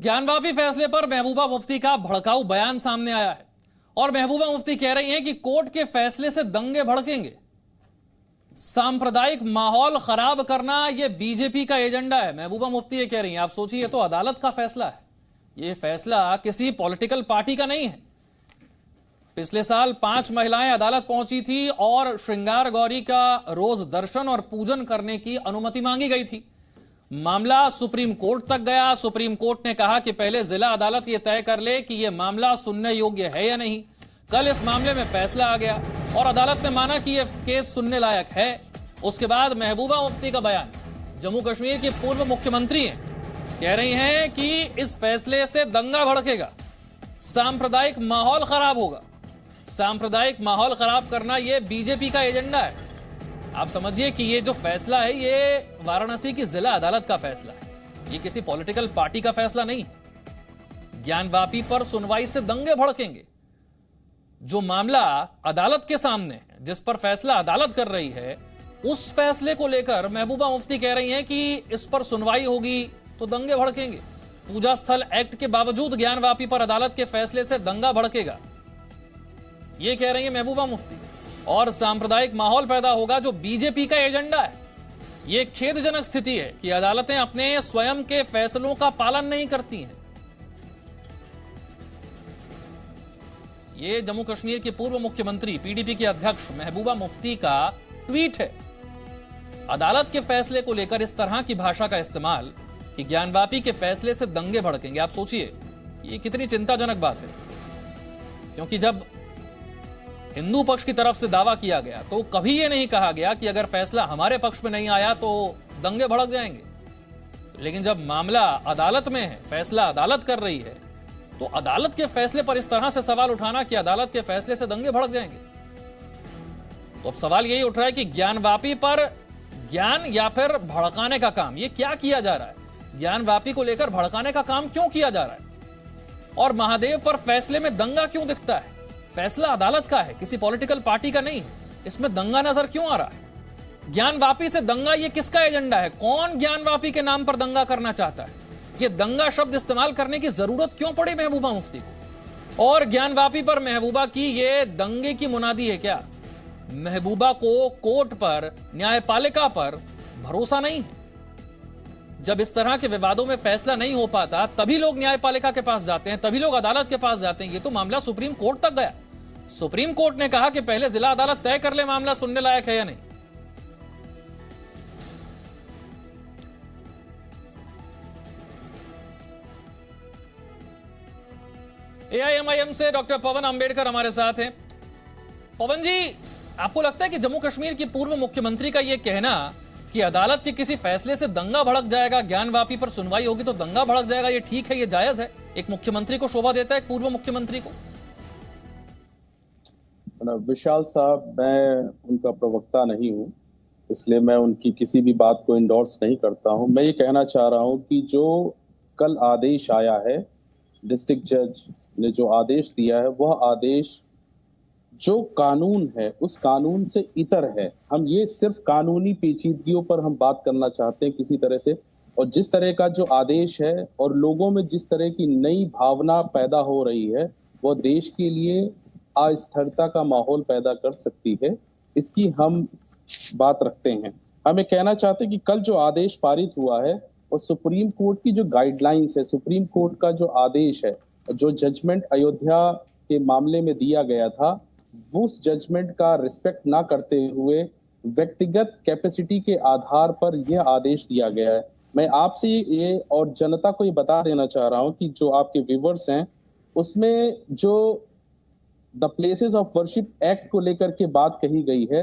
ज्ञानवापी फैसले पर महबूबा मुफ्ती का भड़काऊ बयान सामने आया है और महबूबा मुफ्ती कह रही हैं कि कोर्ट के फैसले से दंगे भड़केंगे। सांप्रदायिक माहौल खराब करना यह बीजेपी का एजेंडा है। महबूबा मुफ्ती ये कह रही हैं। आप सोचिए, ये तो अदालत का फैसला है, यह फैसला किसी पॉलिटिकल पार्टी का नहीं है। पिछले साल 5 महिलाएं अदालत पहुंची थी और श्रृंगार गौरी का रोज दर्शन और पूजन करने की अनुमति मांगी गई थी। मामला सुप्रीम कोर्ट तक गया। सुप्रीम कोर्ट ने कहा कि पहले जिला अदालत यह तय कर ले कि यह मामला सुनने योग्य है या नहीं। कल इस मामले में फैसला आ गया और अदालत ने माना कि यह केस सुनने लायक है। उसके बाद महबूबा मुफ्ती का बयान, जम्मू कश्मीर की पूर्व मुख्यमंत्री हैं, कह रही हैं कि इस फैसले से दंगा भड़केगा, सांप्रदायिक माहौल खराब होगा। सांप्रदायिक माहौल खराब करना यह बीजेपी का एजेंडा है। आप समझिए कि ये जो फैसला है, ये वाराणसी की जिला अदालत का फैसला है, ये किसी पॉलिटिकल पार्टी का फैसला नहीं। ज्ञानवापी पर सुनवाई से दंगे भड़केंगे। जो मामला अदालत के सामने है, जिस पर फैसला अदालत कर रही है, उस फैसले को लेकर महबूबा मुफ्ती कह रही हैं कि इस पर सुनवाई होगी तो दंगे भड़केंगे। पूजा स्थल एक्ट के बावजूद ज्ञानवापी पर अदालत के फैसले से दंगा भड़केगा, ये कह रही है महबूबा मुफ्ती। और सांप्रदायिक माहौल पैदा होगा, जो बीजेपी का एजेंडा है। यह खेदजनक स्थिति है कि अदालतें अपने स्वयं के फैसलों का पालन नहीं करती हैं। यह जम्मू कश्मीर की पूर्व मुख्यमंत्री पीडीपी के अध्यक्ष महबूबा मुफ्ती का ट्वीट है। अदालत के फैसले को लेकर इस तरह की भाषा का इस्तेमाल कि ज्ञानवापी के फैसले से दंगे भड़केंगे। आप सोचिए ये कितनी चिंताजनक बात है, क्योंकि जब हिंदू पक्ष की तरफ से दावा किया गया तो कभी यह नहीं कहा गया कि अगर फैसला हमारे पक्ष में नहीं आया तो दंगे भड़क जाएंगे। लेकिन जब मामला अदालत में है, फैसला अदालत कर रही है, तो अदालत के फैसले पर इस तरह से सवाल उठाना कि अदालत के फैसले से दंगे भड़क जाएंगे, तो अब सवाल यही उठ रहा है कि ज्ञानवापी पर ज्ञान या फिर भड़काने का काम, ये क्या किया जा रहा है? ज्ञानवापी को लेकर भड़काने का काम क्यों किया जा रहा है? और महादेव पर फैसले में दंगा क्यों दिखता है? फैसला अदालत का है, किसी पॉलिटिकल पार्टी का नहीं है। इसमें दंगा नजर क्यों आ रहा है? ज्ञानवापी से दंगा, ये किसका एजेंडा है? कौन ज्ञानवापी के नाम पर दंगा करना चाहता है? ये दंगा शब्द इस्तेमाल करने की जरूरत क्यों पड़ी महबूबा मुफ्ती को? और ज्ञानवापी पर महबूबा की ये दंगे की मुनादी है क्या? महबूबा को कोर्ट पर, न्यायपालिका पर भरोसा नहीं है। जब इस तरह के विवादों में फैसला नहीं हो पाता, तभी लोग न्यायपालिका के पास जाते हैं, तभी लोग अदालत के पास जाते हैं। ये तो मामला सुप्रीम कोर्ट तक गया। सुप्रीम कोर्ट ने कहा कि पहले जिला अदालत तय कर ले मामला सुनने लायक है या नहीं। एआईएमआईएम से डॉक्टर पवन अंबेडकर हमारे साथ हैं। पवन जी, आपको लगता है कि जम्मू कश्मीर की पूर्व मुख्यमंत्री का यह कहना कि अदालत के किसी फैसले से दंगा भड़क जाएगा, ज्ञानवापी पर सुनवाई होगी तो दंगा भड़क जाएगा, ये ठीक है, ये जायज है? एक मुख्यमंत्री को शोभा देता है, एक पूर्व मुख्यमंत्री को? विशाल साहब, मैं उनका प्रवक्ता नहीं हूं, इसलिए मैं उनकी किसी भी बात को इंडोर्स नहीं करता हूं। मैं ये कहना चाह रहा हूं कि जो कल आदेश आया है, डिस्ट्रिक्ट जज ने जो आदेश दिया है, वह आदेश जो कानून है उस कानून से इतर है। हम ये सिर्फ कानूनी पेचीदगियों पर हम बात करना चाहते हैं किसी तरह से, और जिस तरह का जो आदेश है और लोगों में जिस तरह की नई भावना पैदा हो रही है, वो देश के लिए अस्थिरता का माहौल पैदा कर सकती है, इसकी हम बात रखते हैं। हमें कहना चाहते हैं कि कल जो आदेश पारित हुआ है और सुप्रीम कोर्ट की जो गाइडलाइंस है, सुप्रीम कोर्ट का जो आदेश है, जो जजमेंट अयोध्या के मामले में दिया गया था, उस जजमेंट का रिस्पेक्ट ना करते हुए व्यक्तिगत कैपेसिटी के आधार पर यह आदेश दिया गया है। मैं आपसे ये और जनता को ये बता देना चाह रहा हूं कि जो आपके व्यूवर्स हैं, उसमें जो the places of worship act को लेकर के बात कही गई है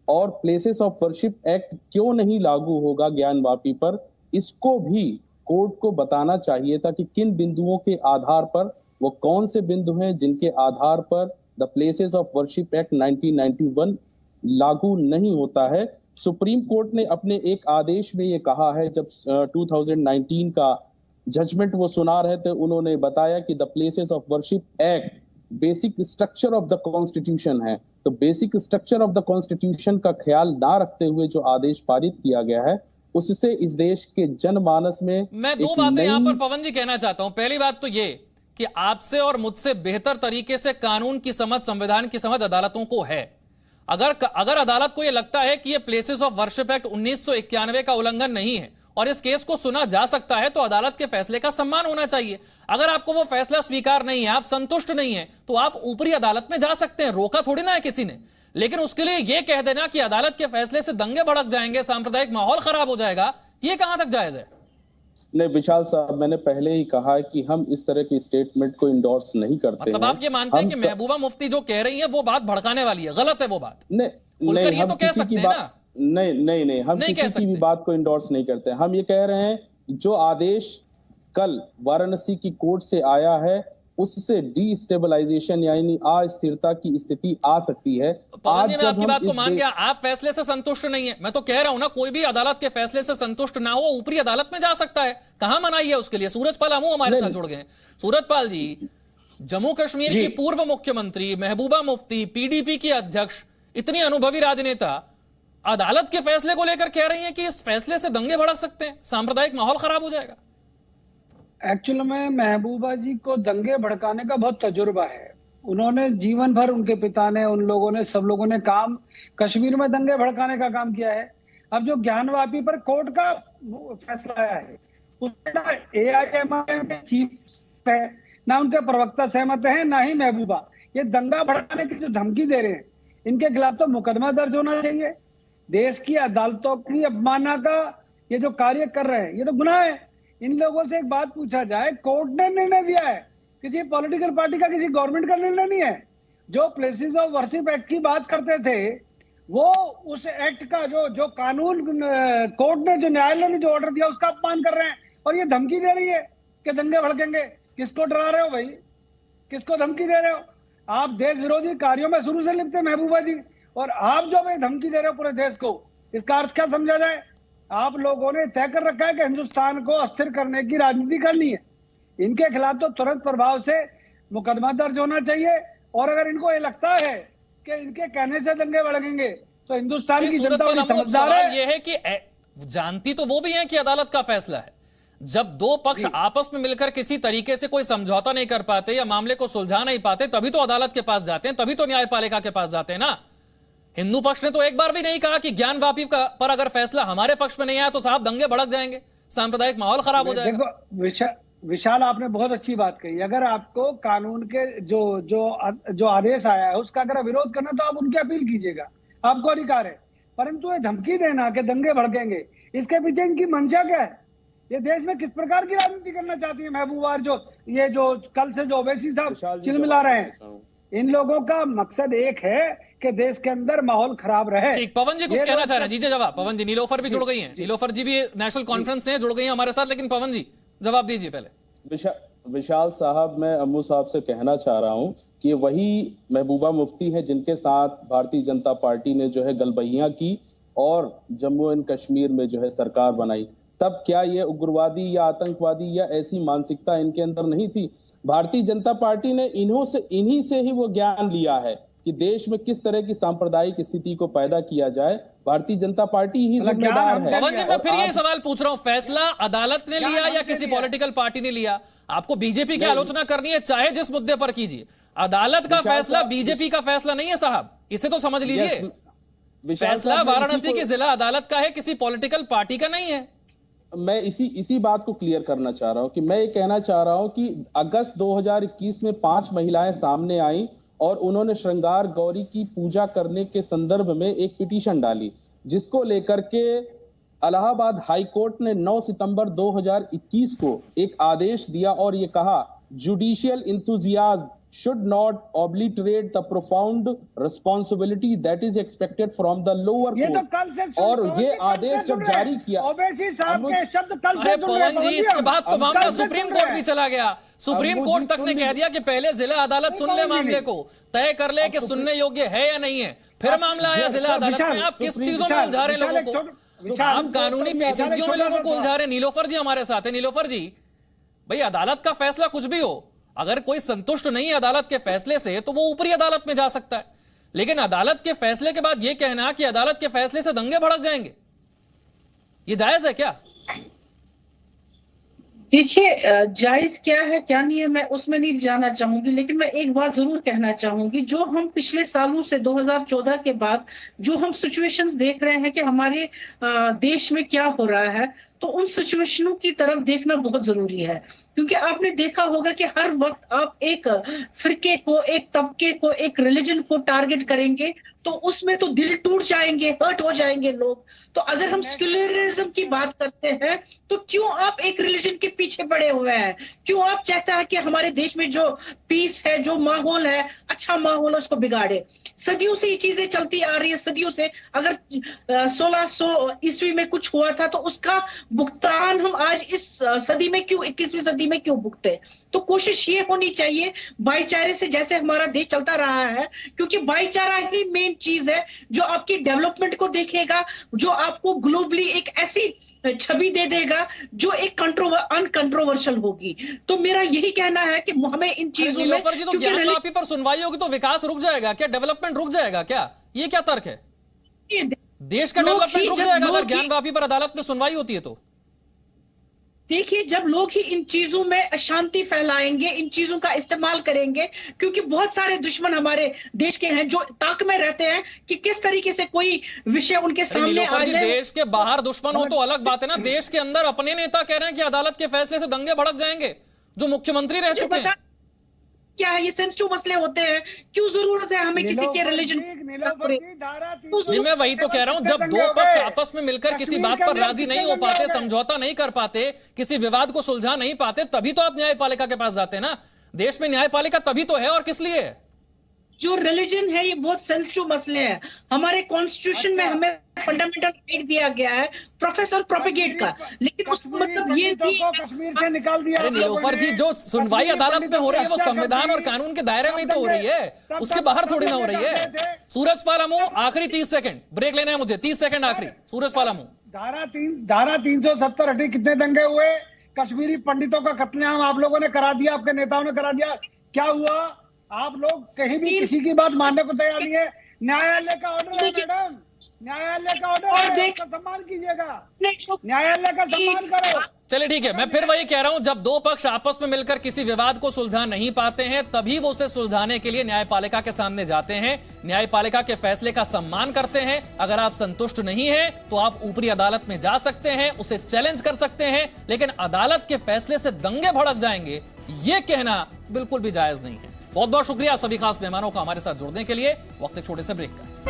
और प्लेसेस ऑफ वर्शिप एक्ट क्यों नहीं लागू होगा ज्ञानवापी पर, इसको भी कोर्ट को बताना चाहिए था कि किन बिंदुओं के आधार पर, वो कौन से बिंदु हैं जिनके आधार पर the places of worship act 1991 लागू नहीं होता है। सुप्रीम कोर्ट ने अपने एक आदेश में ये कहा है, जब 2019 का जजमेंट वो सुना रहे थे, उन्होंने बताया कि the places of worship act basic structure of the constitution है। तो basic structure of the constitution का ख्याल ना रखते हुए जो आदेश पारित किया गया है, उससे इस देश के जनमानस में मैं दो बातें यहां पर पवन जी कहना चाहता हूं। पहली बात तो ये कि आपसे और मुझसे बेहतर तरीके से कानून की समझ, संविधान की समझ अदालतों को है। अगर अदालत को यह लगता है कि यह प्लेसेस ऑफ वर्शिप एक्ट 1991 का उल्लंघन नहीं है और इस केस को सुना जा सकता है, तो अदालत के फैसले का सम्मान होना चाहिए। अगर आपको वो फैसला स्वीकार नहीं है, आप संतुष्ट नहीं है, तो आप ऊपरी अदालत में जा सकते हैं, रोका थोड़ी ना है किसी ने। लेकिन उसके लिए यह कह देना कि अदालत के फैसले से दंगे भड़क जाएंगे, सांप्रदायिक माहौल खराब हो जाएगा, यह कहां तक जायज है? नहीं विशाल साहब, मैंने पहले ही कहा है कि हम इस तरह की स्टेटमेंट को इंडोर्स नहीं करते। मतलब आप ये मानते हैं कि महबूबा मुफ्ती जो कह रही है वो बात भड़काने वाली है, गलत है वो बात? नहीं, ये तो कह सकते हैं ना। नहीं, हम किसी की भी बात को इंडोर्स नहीं करते। हम ये कह रहे हैं जो आदेश कल वाराणसी की कोर्ट से आया है उससे डीस्टेबलाइजेशन यानी अस्थिरता की स्थिति आ सकती है। आज मैं आपकी बात को मान गया, आप फैसले से संतुष्ट नहीं है। मैं तो कह रहा हूं ना, कोई भी अदालत के फैसले से संतुष्ट ना हो, ऊपरी अदालत में जा सकता है। कहां मनाई है उसके लिए? सूरजपाल हमू हमारे साथ जुड़ गए। सूरजपाल जी, जम्मू कश्मीर की पूर्व मुख्यमंत्री महबूबा मुफ्ती, पीडीपी की अध्यक्ष, इतनी अनुभवी राजनेता, अदालत के फैसले को लेकर कह रही है कि इस फैसले से दंगे भड़क सकते हैं, सांप्रदायिक माहौल खराब हो जाएगा। एक्चुअल में महबूबा जी को दंगे भड़काने का बहुत तजुर्बा है। उन्होंने जीवन भर, उनके पिता ने, उन लोगों ने, सब लोगों ने काम कश्मीर में दंगे भड़काने का काम किया है। अब जो ज्ञानवापी पर कोर्ट का फैसला आया है उसमें ना एआईएमआईएम के चीफ है, ना उनके प्रवक्ता सहमत है, ना ही महबूबा। ये दंगा भड़काने की जो धमकी दे रहे हैं, इनके खिलाफ तो मुकदमा दर्ज होना चाहिए। देश की अदालतों की अवमानना का ये जो कार्य कर रहे हैं, ये तो गुनाह है। इन लोगों से एक बात पूछा जाए, कोर्ट ने निर्णय दिया है, किसी पॉलिटिकल पार्टी का, किसी गवर्नमेंट का निर्णय नहीं है। जो प्लेसेस ऑफ वर्शिप एक्ट की बात करते थे, वो उस एक्ट का जो कानून कोर्ट ने, जो न्यायालय ने जो ऑर्डर दिया, उसका अपमान कर रहे हैं। और ये धमकी दे रही है कि दंगे भड़केंगे। किसको डरा रहे हो भाई? किसको धमकी दे रहे हो? आप देश विरोधी कार्यों में शुरू से लिप्त है महबूबा जी, और आप जो भाई धमकी दे रहे हो पूरे देश को, इसका अर्थ क्या समझा जाए? आप लोगों ने तय कर रखा है कि हिंदुस्तान को अस्थिर करने की राजनीति करनी है। इनके खिलाफ तो तुरंत प्रभाव से मुकदमा दर्ज होना चाहिए। और अगर इनको ये लगता है कि इनके कहने से दंगे भड़केंगे, तो हिंदुस्तान की जनता बड़ी समझदार है। यह है कि जानती तो वो भी है कि अदालत का फैसला है। जब दो पक्ष आपस में मिलकर किसी तरीके से कोई समझौता नहीं कर पाते या मामले को सुलझा नहीं पाते, तभी तो अदालत के पास जाते हैं, तभी तो न्यायपालिका के पास जाते हैं ना। हिंदू पक्ष ने तो एक बार भी नहीं कहा कि ज्ञानवापी पर अगर फैसला हमारे पक्ष में नहीं आया तो साहब दंगे भड़क जाएंगे, सांप्रदायिक माहौल खराब हो जाएगा। देखो विशाल, आपने बहुत अच्छी बात कही। अगर आपको कानून के जो आदेश आया है उसका अगर विरोध करना, तो आप उनकी अपील कीजिएगा, आपको अधिकार है। परंतु ये धमकी देना कि दंगे भड़केंगे, इसके पीछे इनकी मंशा क्या है? ये देश में किस प्रकार की राजनीति करना चाहती है महबूबा? जो कल से जो ओवैसी साहब चिलमिला रहे हैं, इन लोगों का मकसद एक है कि देश के अंदर माहौल खराब रहे। ठीक, पवन जी कुछ कहना चाह रहे हैं? जी जवाब। पवन जी, नीलोफर भी जुड़ गई हैं, नीलोफर जी भी नेशनल कॉन्फ्रेंस से जुड़ गई हैं हमारे साथ, लेकिन पवन जी जवाब दीजिए पहले। विशाल साहब, मैं अम्मू साहब से कहना चाह रहा हूं कि वही महबूबा मुफ्ती है जिनके साथ भारतीय जनता पार्टी ने जो है गलबहियां की और जम्मू एंड कश्मीर में जो है सरकार बनाई। तब क्या ये उग्रवादी या आतंकवादी या ऐसी मानसिकता इनके अंदर नहीं थी? भारतीय जनता पार्टी ने इन्हीं से ही वो ज्ञान लिया है कि देश में किस तरह की सांप्रदायिक स्थिति को पैदा किया जाए। भारतीय जनता पार्टी ही जिम्मेदार है। पवन जी, मैं फिर यही सवाल पूछ रहा हूं, फैसला अदालत ने लिया या किसी पॉलिटिकल पार्टी ने लिया? आपको बीजेपी की आलोचना करनी है, चाहे जिस मुद्दे पर कीजिए। अदालत का फैसला बीजेपी का फैसला नहीं है साहब, इसे तो समझ लीजिए। फैसला वाराणसी की जिला अदालत का है, किसी पॉलिटिकल पार्टी का नहीं है। मैं इसी बात को क्लियर करना चाह रहा हूं कि मैं ये कहना चाह रहा हूं कि अगस्त 2021 में 5 महिलाएं सामने आई और उन्होंने श्रृंगार गौरी की पूजा करने के संदर्भ में एक पिटीशन डाली, जिसको लेकर के इलाहाबाद हाई कोर्ट ने 9 सितंबर 2021 को एक आदेश दिया और ये कहा, judicial enthusiasm should not obliterate the profound responsibility that is expected from the lower court। तो कल से और ये आदेश जब जारी किया, ओवैसी साहब के शब्द कल से पवन जी, इसके बाद तो मामला सुप्रीम कोर्ट भी चला गया। सुप्रीम कोर्ट तक ने कह दिया कि पहले जिला अदालत सुन ले, मामले को तय कर ले कि सुनने योग्य है या नहीं है। फिर मामला आया जिला अदालत में। आप किस चीजों में उलझा रहे हैं लोगों को? आप कानूनी पेचीदगियों में लोगों को उलझा रहे हैं। नीलोफर जी हमारे साथ है। नीलोफर जी, भाई अदालत का फैसला कुछ भी हो, अगर कोई संतुष्ट नहीं है अदालत के फैसले से, तो वो ऊपरी अदालत में जा सकता है। लेकिन अदालत के फैसले के बाद यह कहना कि अदालत के फैसले से दंगे भड़क जाएंगे, ये जायज है क्या? देखिए, जायज क्या है क्या नहीं है मैं उसमें नहीं जाना चाहूंगी, लेकिन मैं एक बात जरूर कहना चाहूंगी। जो हम पिछले सालों से 2014 के बाद जो हम सिचुएशंस देख रहे हैं कि हमारे देश में क्या हो रहा है, तो उन सिचुएशनों की तरफ देखना बहुत जरूरी है। क्योंकि आपने देखा होगा कि हर वक्त आप एक फिरके को, एक तबके को, एक रिलीजन को टारगेट करेंगे तो उसमें तो दिल टूट जाएंगे, हर्ट हो जाएंगे लोग। तो अगर हम सेक्युलरिज्म की बात करते हैं तो क्यों आप एक रिलीजन के पीछे पड़े हुए हैं? क्यों आप चाहते हैं कि हमारे देश में जो पीस है, जो माहौल है, अच्छा माहौल है, उसको बिगाड़े? सदियों से ये चीजें चलती आ रही है, सदियों से। अगर 1600 ईस्वी में कुछ हुआ था तो उसका भुगतान हम आज इस सदी में क्यों, 21वीं सदी में क्यों भुगते? तो कोशिश ये होनी चाहिए भाईचारे से, जैसे हमारा देश चलता रहा है, क्योंकि भाईचारा ही मेन चीज है जो आपकी डेवलपमेंट को देखेगा, जो आपको ग्लोबली एक ऐसी छवि दे देगा जो एक अनकंट्रोवर्शियल होगी। तो मेरा यही कहना है कि हमें इन चीजों में, नीलोफर जी, तो ज्ञान वापी पर सुनवाई होगी तो विकास रुक जाएगा क्या? डेवलपमेंट रुक जाएगा क्या? ये क्या तर्क है? देश का डेवलपमेंट रुक जाएगा अगर ज्ञान वापी पर अदालत में सुनवाई होती है तो? देखिए, जब लोग ही इन चीजों में अशांति फैलाएंगे, इन चीजों का इस्तेमाल करेंगे, क्योंकि बहुत सारे दुश्मन हमारे देश के हैं जो ताक में रहते हैं कि किस तरीके से कोई विषय उनके सामने आ जाए। देश के बाहर दुश्मन हो तो अलग बात है ना, देश के अंदर अपने नेता कह रहे हैं कि अदालत के फैसले से दंगे भड़क जाएंगे, जो मुख्यमंत्री रह चुके हैं। क्या है, ये सेंसिटिव मसले होते हैं, क्यों जरूरत है हमें किसी के रिलीजन? मैं वही तो कह रहा हूं, जब दो पक्ष आपस में मिलकर किसी बात पर राजी नहीं हो पाते, समझौता नहीं कर पाते, किसी विवाद को सुलझा नहीं पाते, तभी तो आप न्यायपालिका के पास जाते हैं ना। देश में न्यायपालिका तभी तो है, और किस लिए? जो रिलीजन है ये बहुत सेंसिटिव मसले हैं। हमारे कॉन्स्टिट्यूशन में हमें फंडामेंटल राइट दिया गया है प्रोफेसर प्रोपेगेट का, लेकिन उसका मतलब ये भी कश्मीर से निकाल दिया। अरे नीलोफर जी, जो सुनवाई अदालत में हो रही है वो संविधान और कानून के दायरे में ही तो हो रही है, उसके बाहर थोड़ी ना हो रही है। सूरजपाल अमू, आखिरी 30 सेकंड ब्रेक लेना है मुझे, 30 सेकंड आखिरी। सूरजपाल अमू, धारा 370 हटी, कितने दंगे हुए? कश्मीरी पंडितों का कत्लेआम आप लोगों ने करा दिया, आपके नेताओं ने करा दिया। क्या हुआ? आप लोग कहीं भी किसी की बात मानने को तैयार नहीं है। न्यायालय का ऑर्डर है मैडम, न्यायालय का ऑर्डर है, उसका सम्मान कीजिएगा, न्यायालय का सम्मान करो। चलिए ठीक है, मैं फिर वही कह रहा हूं, जब दो पक्ष आपस में मिलकर किसी विवाद को सुलझा नहीं पाते हैं तभी वो उसे सुलझाने के लिए न्यायपालिका के सामने जाते हैं, न्यायपालिका के फैसले का सम्मान करते हैं। अगर आप संतुष्ट नहीं हैं तो आप ऊपरी अदालत में जा सकते हैं, उसे चैलेंज कर सकते हैं, लेकिन अदालत के फैसले से दंगे भड़क जाएंगे ये कहना बिल्कुल भी जायज नहीं है। बहुत बहुत शुक्रिया सभी खास मेहमानों का हमारे साथ जुड़ने के लिए। वक्त एक छोटे से ब्रेक का।